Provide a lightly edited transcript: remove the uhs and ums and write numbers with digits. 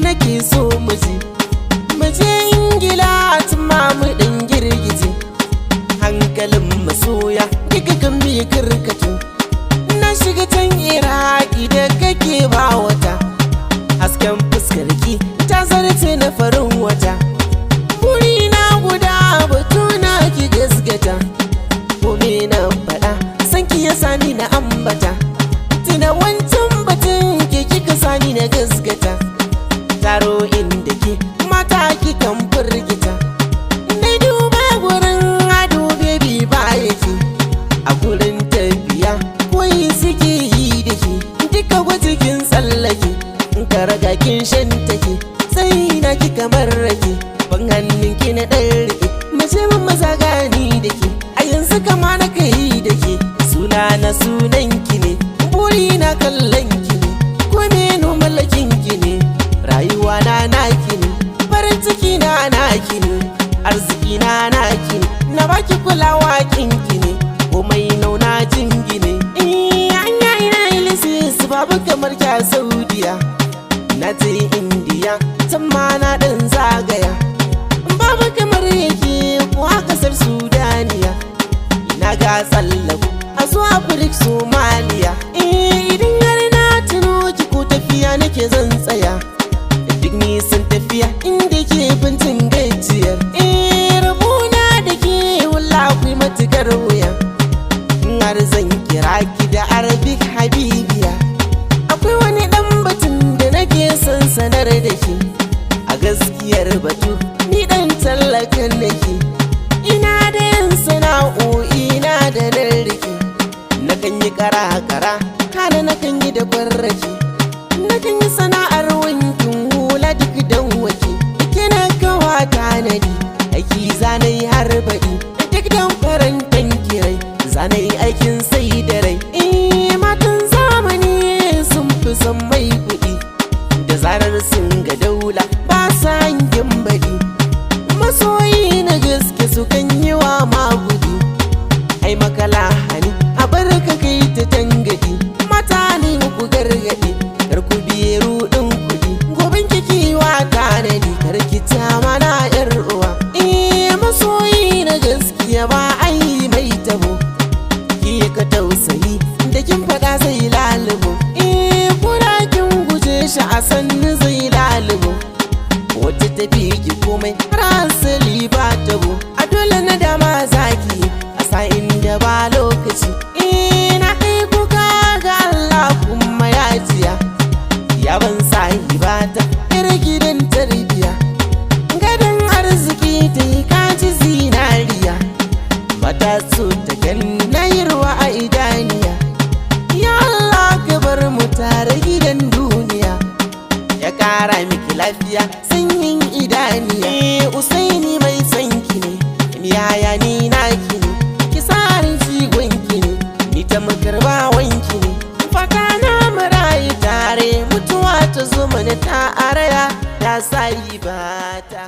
nake so mu je Ingila tuma mu dan girgije hankalin masoya duka kan mi karkatu na shiga can Iraki da kake ba wata hasken fuskarki ta zarce na farin wata wuri na guda batuna ki gasgata ko me na faɗa sanki ya sani na ambata tuna wancan batun ke kika sani na gasgata taro inda ke mata ki kan firgita na duba gurin ado baby ba yake a gurin tafiya koyi suke yi da ke duka gwajikin tsallake ka raga kin shan take sai na ki kamar rake ban hannun ki na ɗan rike mace mun maza gani da ke a yanzu kama na kai da ke suna na sunan ki ne buri na kallon ki ne ko me no mallakin ki ne rayuwa na naki ne farin ciki na naki ne arziki na naki ne na baki kulawa kinki ne komai nauna jingine anya ina ilisis babu kamar kya Saudiya na je Indiya can ma na dan zagaya babu kamar yake ko a kasar Sudaniya ina ga tsallaku a zuwa Afirka Somaliya idan har na tuno ki ko tafiya nake zan tsaya duk nisan tafiya inda ke bincin gajiyar rabona da ke wula akwai matukar wuya har zan kira ki da Arabic Habibiya akwai wani dan batun da nake son sanar da ke a gaskiyar batu ni dan tallakan nake ina da yan sana'o'i na da nan rike na kan yi kara-kara kana na kan yi da barrake na kan yi sana'ar wankin hula duk dan wake kina kawa tanadi aiki zanai har baɗi duk dan farantan kirai zanai aikin sai da rai matan zamani sun fi son mai kuɗi da zarar sun ga daula ba sa hangen baɗi masoyi na gaske su kan yi wa magudi ai makala hani a barka kai ta tangadi mata ne muku gargaɗi kar ku biye ruɗin kuɗi gobin kikiwa tanadi kar ki ta mana yar uwa masoyi na gaskiya ba ai mai tabo ki ka tausayi da kin faɗa zai lalubo kuna kin guje shi a sannu zai lalubo wata tafi ki komai har asali ba tabo a dole na dama zaki a sa'in da ba lokaci na kai kuka ga Allah kuma ya jiya ya ban sahiba ta yar gidan tarbiya gadon arziki ta yi kaji zinariya mata su ta na yi ruwa a idaniya ya Allah ka bar mu tare gidan duniya ya kara miki lafiya sanyin idaniya Usaini mai sanki ne yaya ni naki ne ki sarin jigonki ne ni ta makarba wanki ne fata na marayi tare mutuwa ta zo mana ta araya ta sayi bata